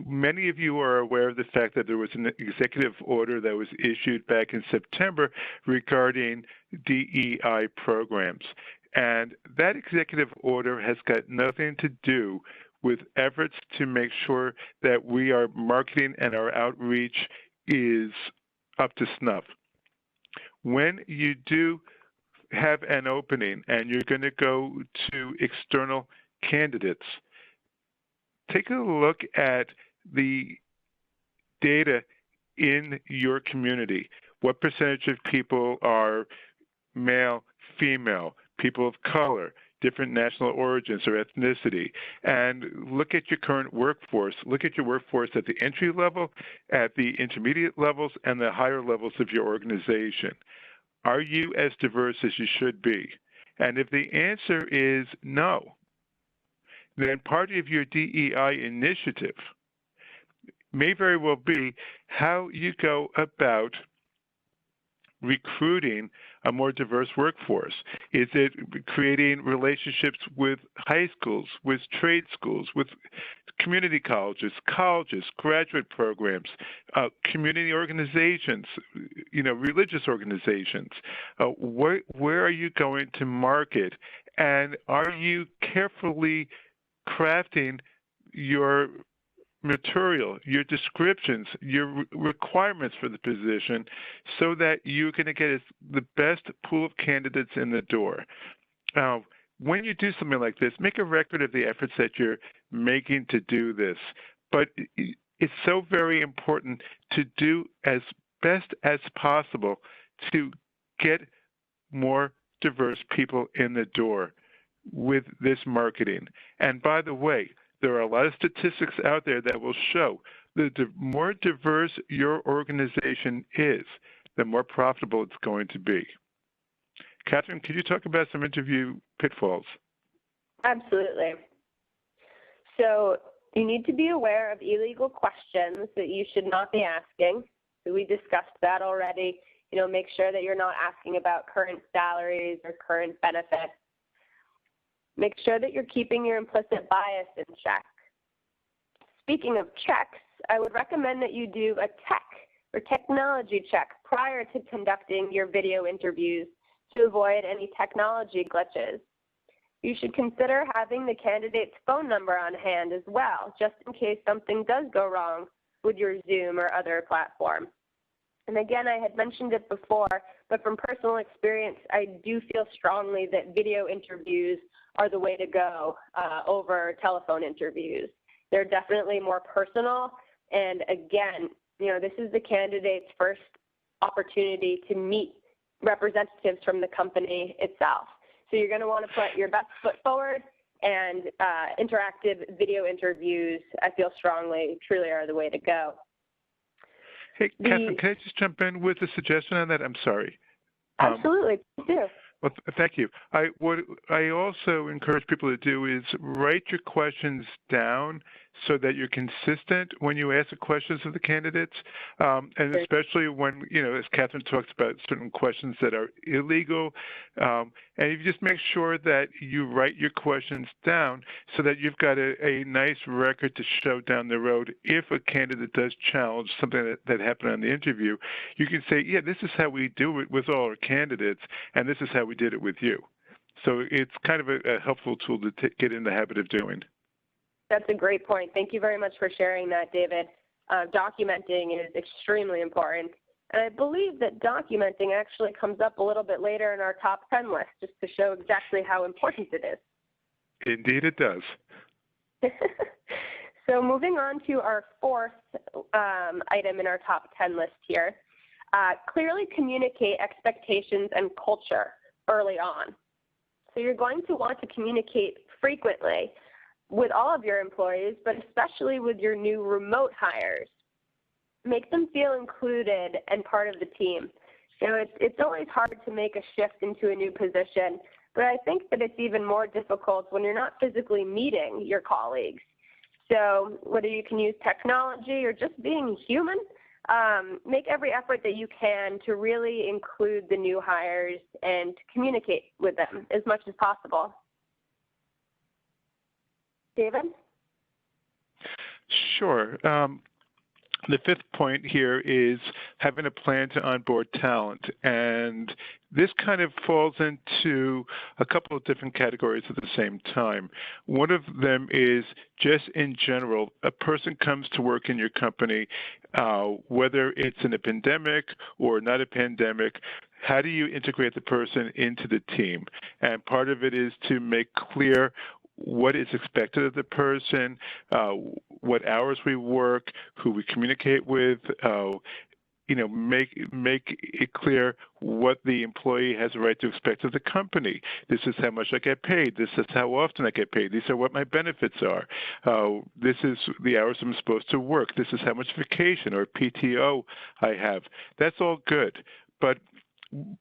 Many of you are aware of the fact that there was an executive order that was issued back in September regarding DEI programs. And that executive order has got nothing to do with efforts to make sure that we are marketing and our outreach is up to snuff. When you do have an opening and you're going to go to external candidates, take a look at the data in your community. What percentage of people are male, female, people of color, different national origins or ethnicity, and look at your current workforce. Look at your workforce at the entry level, at the intermediate levels, and the higher levels of your organization. Are you as diverse as you should be? And if the answer is no, then part of your DEI initiative may very well be how you go about recruiting a more diverse workforce. Is it creating relationships with high schools, with trade schools, with community colleges, graduate programs, community organizations, religious organizations? Where are you going to market? And are you carefully crafting your material, your descriptions, your requirements for the position so that you're going to get the best pool of candidates in the door? When you do something like this, make a record of the efforts that you're making to do this. But it's so very important to do as best as possible to get more diverse people in the door with this marketing. And by the way, there are a lot of statistics out there that will show that the more diverse your organization is, the more profitable it's going to be. Catherine, could you talk about some interview pitfalls? Absolutely. So you need to be aware of illegal questions that you should not be asking. So we discussed that already. Make sure that you're not asking about current salaries or current benefits. Make sure that you're keeping your implicit bias in check. Speaking of checks, I would recommend that you do a tech or technology check prior to conducting your video interviews to avoid any technology glitches. You should consider having the candidate's phone number on hand as well, just in case something does go wrong with your Zoom or other platform. And again, I had mentioned it before, but from personal experience, I do feel strongly that video interviews are the way to go over telephone interviews. They're definitely more personal. And again, this is the candidate's first opportunity to meet representatives from the company itself. So you're going to want to put your best foot forward, and interactive video interviews, I feel strongly, truly are the way to go. Hey, Catherine, can I just jump in with a suggestion on that? I'm sorry. Absolutely, please do. Well, thank you. What I also encourage people to do is write your questions down so that you're consistent when you ask the questions of the candidates, and especially when, as Catherine talks about certain questions that are illegal, and you just make sure that you write your questions down so that you've got a nice record to show down the road. If a candidate does challenge something that happened on the interview, you can say, yeah, this is how we do it with all our candidates, and this is how we did it with you. So it's kind of a helpful tool to get in the habit of doing. That's a great point. Thank you very much for sharing that, David. Documenting is extremely important. And I believe that documenting actually comes up a little bit later in our top 10 list, just to show exactly how important it is. Indeed it does. So moving on to our fourth item in our top 10 list here, clearly communicate expectations and culture early on. So you're going to want to communicate frequently with all of your employees, but especially with your new remote hires. Make them feel included and part of the team. It's always hard to make a shift into a new position, but I think that it's even more difficult when you're not physically meeting your colleagues. So whether you can use technology or just being human, make every effort that you can to really include the new hires and to communicate with them as much as possible. David? Sure. The fifth point here is having a plan to onboard talent. And this kind of falls into a couple of different categories at the same time. One of them is just in general, a person comes to work in your company, whether it's in a pandemic or not a pandemic, how do you integrate the person into the team? And part of it is to make clear what is expected of the person, what hours we work, who we communicate with, make it clear what the employee has a right to expect of the company. This is how much I get paid. This is how often I get paid. These are what my benefits are. This is the hours I'm supposed to work. This is how much vacation or PTO I have. That's all good. But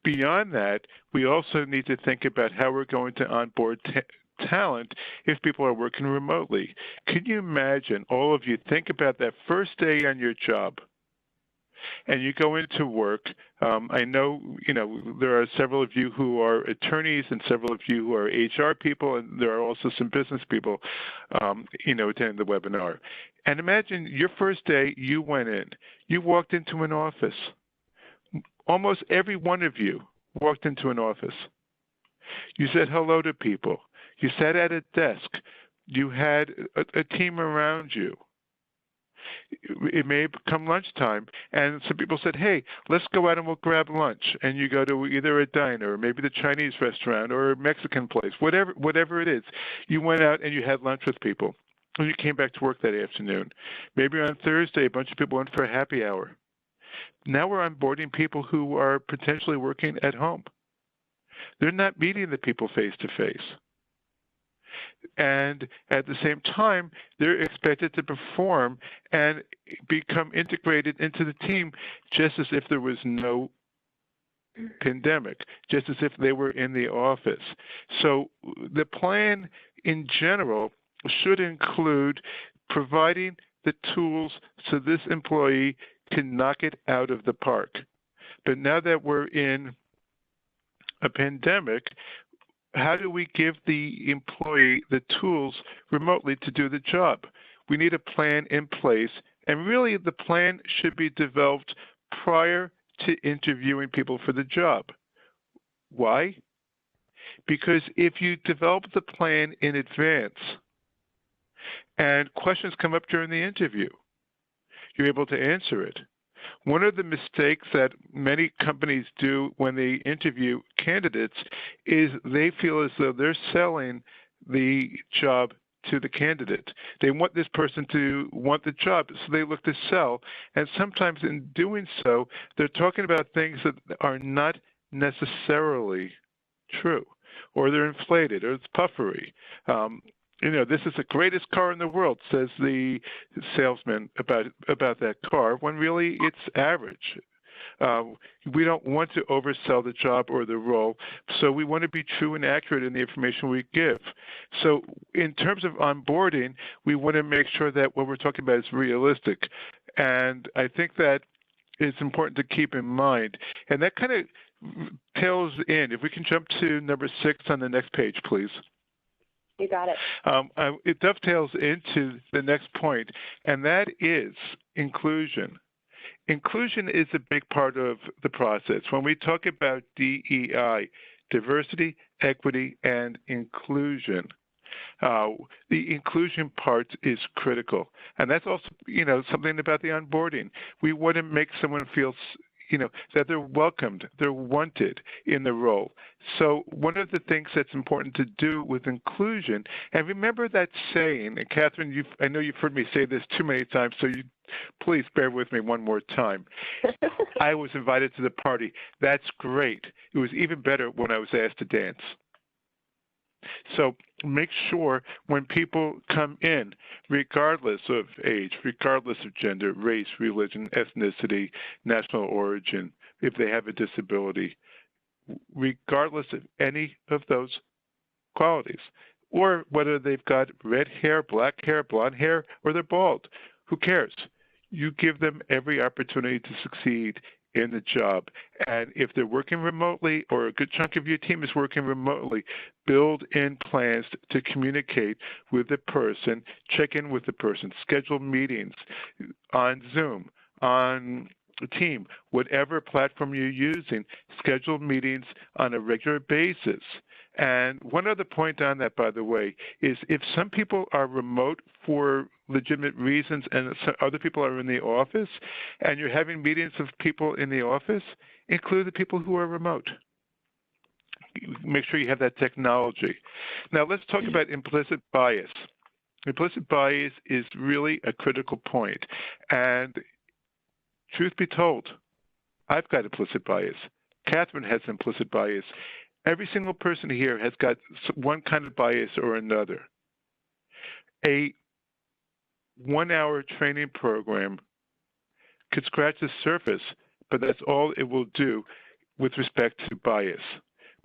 beyond that, we also need to think about how we're going to onboard talent if people are working remotely. Can you imagine, all of you, think about that first day on your job, and you go into work. I know, there are several of you who are attorneys and several of you who are HR people, and there are also some business people, attending the webinar. And imagine your first day, you went in. You walked into an office. Almost every one of you walked into an office. You said hello to people. You sat at a desk. You had a team around you. It may come lunchtime, and some people said, hey, let's go out and we'll grab lunch. And you go to either a diner or maybe the Chinese restaurant or a Mexican place, whatever it is. You went out and you had lunch with people. And you came back to work that afternoon. Maybe on Thursday, a bunch of people went for a happy hour. Now we're onboarding people who are potentially working at home. They're not meeting the people face to face. And at the same time, they're expected to perform and become integrated into the team just as if there was no pandemic, just as if they were in the office. So the plan in general should include providing the tools so this employee can knock it out of the park. But now that we're in a pandemic, how do we give the employee the tools remotely to do the job? We need a plan in place, and really the plan should be developed prior to interviewing people for the job. Why? Because if you develop the plan in advance and questions come up during the interview, you're able to answer it. One of the mistakes that many companies do when they interview candidates is they feel as though they're selling the job to the candidate. They want this person to want the job, so they look to sell. And sometimes in doing so, they're talking about things that are not necessarily true, or they're inflated, or it's puffery. This is the greatest car in the world, says the salesman about that car, when really it's average. We don't want to oversell the job or the role, so we want to be true and accurate in the information we give. So in terms of onboarding, we want to make sure that what we're talking about is realistic. And I think that it's important to keep in mind. And that kind of tails in. If we can jump to number 6 on the next page, please. You got it. It dovetails into the next point, and that is inclusion. Inclusion is a big part of the process. When we talk about DEI, diversity, equity, and inclusion, the inclusion part is critical. And that's also, something about the onboarding. We want to make someone feel that they're welcomed, they're wanted in the role. So one of the things that's important to do with inclusion, and remember that saying, and Catherine, I know you've heard me say this too many times, so please bear with me one more time. I was invited to the party. That's great. It was even better when I was asked to dance. So make sure when people come in, regardless of age, regardless of gender, race, religion, ethnicity, national origin, if they have a disability, regardless of any of those qualities, or whether they've got red hair, black hair, blonde hair, or they're bald, who cares? You give them every opportunity to succeed in the job. And if they're working remotely, or a good chunk of your team is working remotely, build in plans to communicate with the person, check in with the person, schedule meetings on Zoom, on Team, whatever platform you're using, schedule meetings on a regular basis. And one other point on that, by the way, is if some people are remote for legitimate reasons and other people are in the office, and you're having meetings of people in the office, include the people who are remote. make sure you have that technology. Now, let's talk about implicit bias. Implicit bias is really a critical point. And truth be told, I've got implicit bias. Catherine has implicit bias. Every single person here has got one kind of bias or another. A 1-hour training program could scratch the surface, but that's all it will do with respect to bias.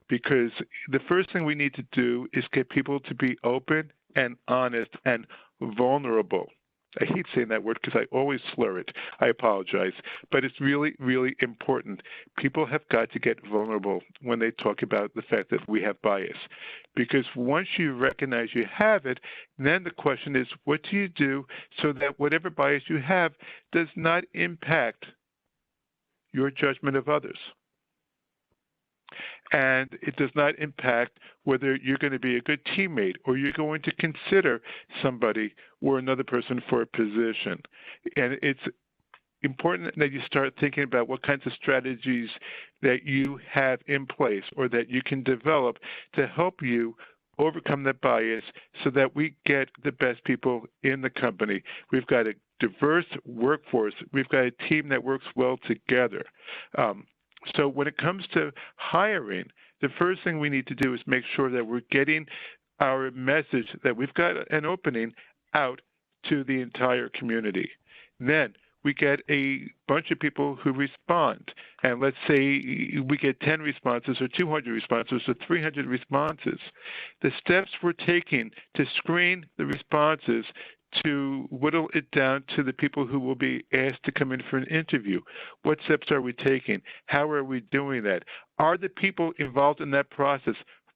Because the first thing we need to do is get people to be open and honest and vulnerable. I hate saying that word because I always slur it. I apologize. But it's really, really important. People have got to get vulnerable when they talk about the fact that we have bias. Because once you recognize you have it, then the question is, what do you do so that whatever bias you have does not impact your judgment of others? And it does not impact whether you're going to be a good teammate or you're going to consider somebody or another person for a position. And it's important that you start thinking about what kinds of strategies that you have in place or that you can develop to help you overcome that bias so that we get the best people in the company. We've got a diverse workforce. We've got a team that works well together. So when it comes to hiring, the first thing we need to do is make sure that we're getting our message that we've got an opening out to the entire community. Then we get a bunch of people who respond. And let's say we get 10 responses or 200 responses or 300 responses. The steps we're taking to screen the responses to whittle it down to the people who will be asked to come in for an interview. What steps are we taking? How are we doing that? Are the people involved in that process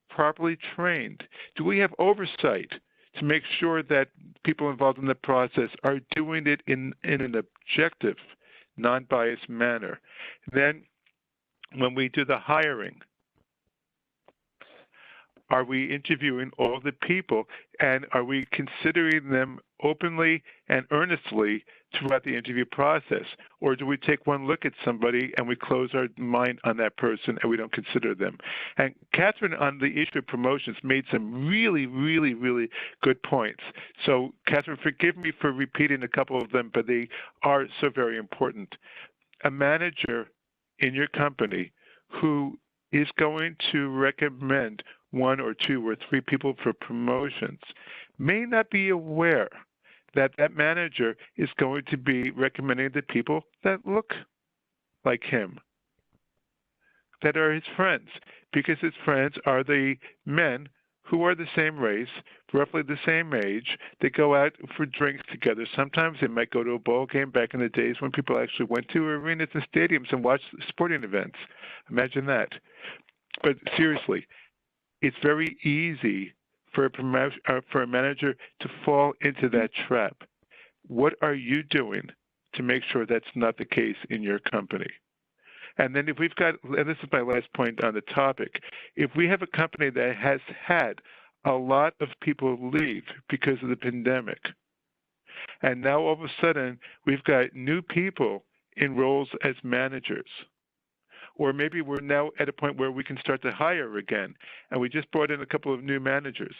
properly trained? Do we have oversight to make sure that people involved in the process are doing it in an objective, non-biased manner? Then when we do the hiring, are we interviewing all the people, and are we considering them openly and earnestly throughout the interview process? Or do we take one look at somebody and we close our mind on that person and we don't consider them? And Catherine, on the issue of promotions, made some really, really, really good points. So, Catherine, forgive me for repeating a couple of them, but they are so very important. A manager in your company who is going to recommend 1 or 2 or 3 people for promotions may not be aware that that manager is going to be recommending the people that look like him, that are his friends, because his friends are the men who are the same race, roughly the same age. They go out for drinks together. Sometimes they might go to a ball game back in the days when people actually went to arenas and stadiums and watched sporting events. Imagine that. But seriously, it's very easy for a manager to fall into that trap. What are you doing to make sure that's not the case in your company? And then if we've got, and this is my last point on the topic, if we have a company that has had a lot of people leave because of the pandemic, and now all of a sudden we've got new people in roles as managers, or maybe we're now at a point where we can start to hire again, and we just brought in a couple of new managers.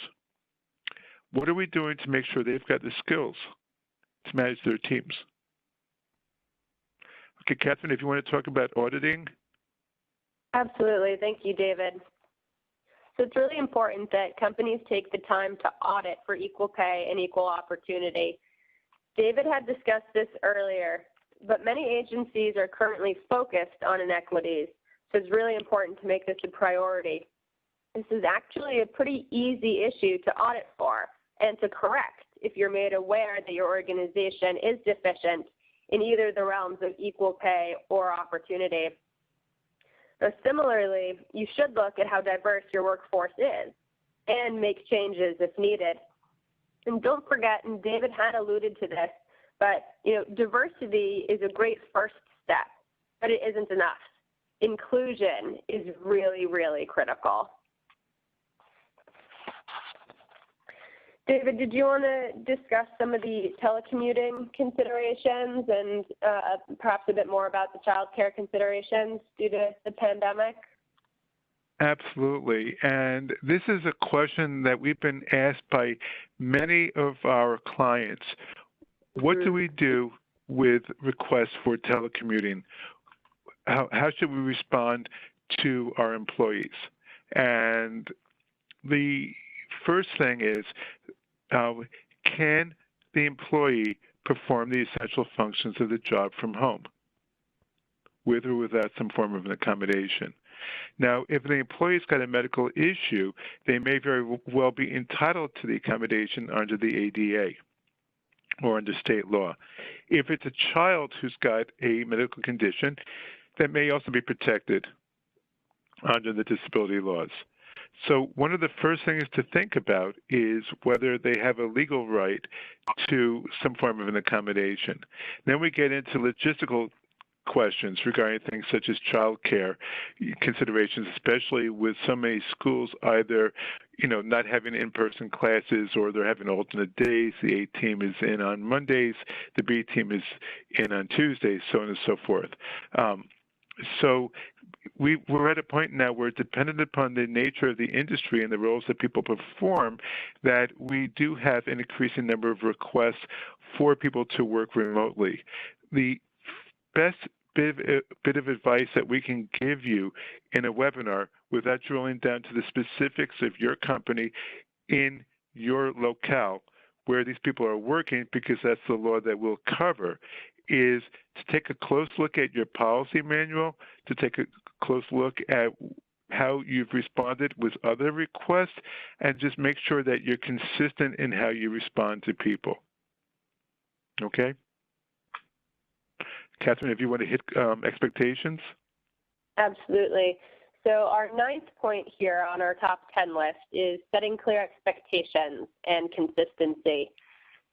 What are we doing to make sure they've got the skills to manage their teams? Okay, Catherine, if you want to talk about auditing. Absolutely. Thank you, David. So it's really important that companies take the time to audit for equal pay and equal opportunity. David had discussed this earlier, but many agencies are currently focused on inequities, so it's really important to make this a priority. This is actually a pretty easy issue to audit for and to correct if you're made aware that your organization is deficient in either the realms of equal pay or opportunity. Now, similarly, you should look at how diverse your workforce is and make changes if needed. And don't forget, and David had alluded to this, but diversity is a great first step, but it isn't enough. Inclusion is really, really critical. David, did you want to discuss some of the telecommuting considerations and perhaps a bit more about the child care considerations due to the pandemic? Absolutely. And this is a question that we've been asked by many of our clients. What do we do with requests for telecommuting? How should we respond to our employees? And the first thing is, can the employee perform the essential functions of the job from home, with or without some form of an accommodation? Now, if the employee's got a medical issue, they may very well be entitled to the accommodation under the ADA or under state law. If it's a child who's got a medical condition, that may also be protected under the disability laws. So one of the first things to think about is whether they have a legal right to some form of an accommodation. Then we get into logistical questions regarding things such as child care considerations, especially with so many schools either, not having in-person classes or they're having alternate days. The A team is in on Mondays, the B team is in on Tuesdays, so on and so forth. So we're at a point now where, dependent upon the nature of the industry and the roles that people perform, that we do have an increasing number of requests for people to work remotely. The best bit of advice that we can give you in a webinar, without drilling down to the specifics of your company in your locale where these people are working, because that's the law that we'll cover, is to take a close look at your policy manual, to take a close look at how you've responded with other requests, and just make sure that you're consistent in how you respond to people. Okay? Catherine, if you want to hit expectations. Absolutely. So our 9th point here on our top 10 list is setting clear expectations and consistency.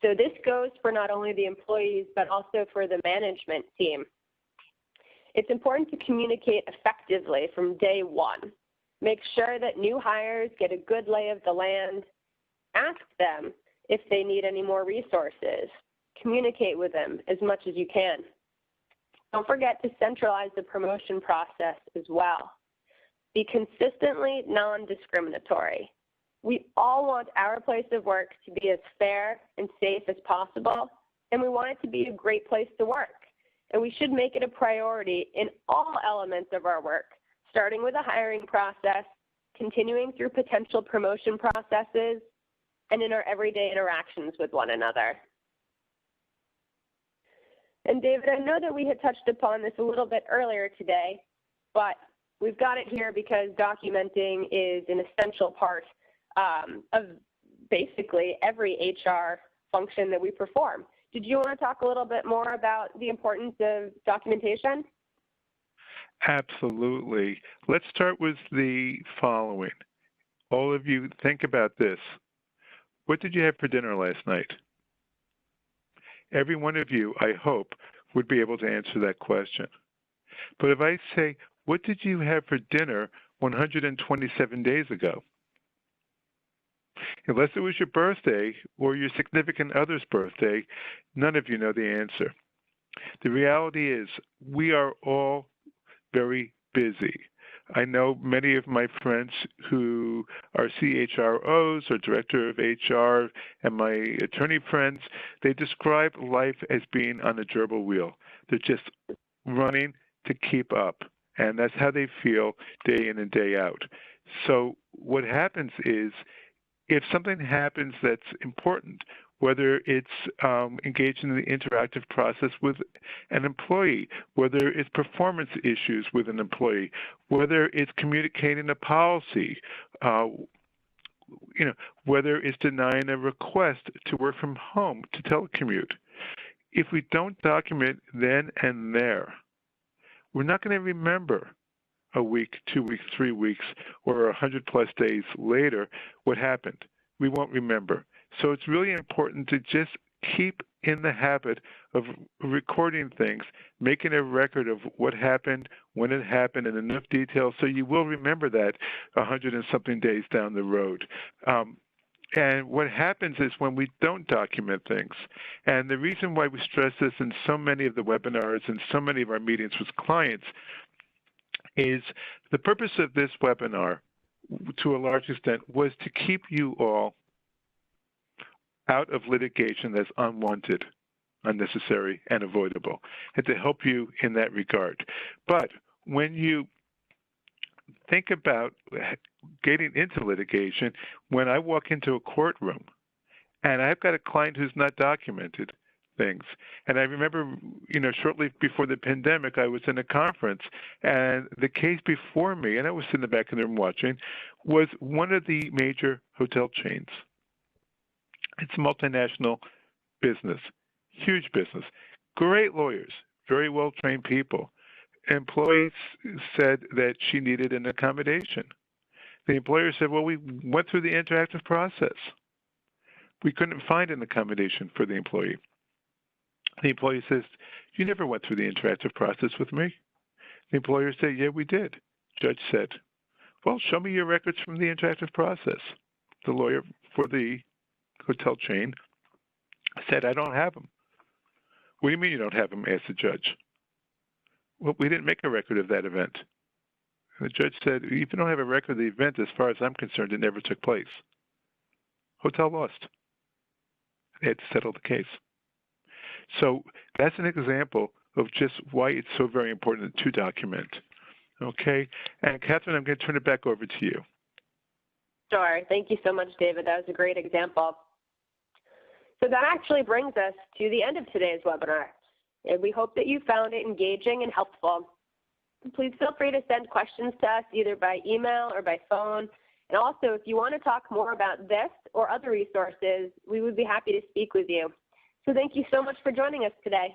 So this goes for not only the employees, but also for the management team. It's important to communicate effectively from day one. Make sure that new hires get a good lay of the land. Ask them if they need any more resources. Communicate with them as much as you can. Don't forget to centralize the promotion process as well. Be consistently non-discriminatory. We all want our place of work to be as fair and safe as possible, and we want it to be a great place to work. And we should make it a priority in all elements of our work, starting with the hiring process, continuing through potential promotion processes, and in our everyday interactions with one another. And David, I know that we had touched upon this a little bit earlier today, but we've got it here because documenting is an essential part of basically every HR function that we perform. Did you want to talk a little bit more about the importance of documentation? Absolutely. Let's start with the following. All of you, think about this. What did you have for dinner last night? Every one of you, I hope, would be able to answer that question. But if I say, what did you have for dinner 127 days ago? Unless it was your birthday or your significant other's birthday, none of you know the answer. The reality is we are all very busy. I know many of my friends who are CHROs or director of HR, and my attorney friends, they describe life as being on a gerbil wheel. They're just running to keep up, and that's how they feel day in and day out. So what happens is, if something happens that's important, whether it's engaging in the interactive process with an employee, whether it's performance issues with an employee, whether it's communicating a policy, whether it's denying a request to work from home, to telecommute. If we don't document then and there, we're not going to remember a week, 2 weeks, 3 weeks, or 100+ days later what happened. We won't remember. So it's really important to just keep in the habit of recording things, making a record of what happened, when it happened, in enough detail so you will remember that 100 and something days down the road. And what happens is when we don't document things, and the reason why we stress this in so many of the webinars and so many of our meetings with clients is the purpose of this webinar, to a large extent, was to keep you all out of litigation that's unwanted, unnecessary, and avoidable, and to help you in that regard. But when you think about getting into litigation, when I walk into a courtroom and I've got a client who's not documented things, and I remember, shortly before the pandemic, I was in a conference, and the case before me, and I was in the back of the room watching, was one of the major hotel chains. It's a multinational business, huge business, great lawyers, very well-trained people. Employees said that she needed an accommodation. The employer said, well, we went through the interactive process. We couldn't find an accommodation for the employee. The employee says, you never went through the interactive process with me. The employer said, yeah, we did. Judge said, well, show me your records from the interactive process. The lawyer for the hotel chain said, I don't have them. What do you mean you don't have them? Asked the judge. Well, we didn't make a record of that event. And the judge said, if you don't have a record of the event, as far as I'm concerned, it never took place. Hotel lost. They had to settle the case. So that's an example of just why it's so very important to document. Okay? And Catherine, I'm going to turn it back over to you. Sure. Thank you so much, David. That was a great example. So that actually brings us to the end of today's webinar. And we hope that you found it engaging and helpful. Please feel free to send questions to us either by email or by phone. And also, if you want to talk more about this or other resources, we would be happy to speak with you. So thank you so much for joining us today.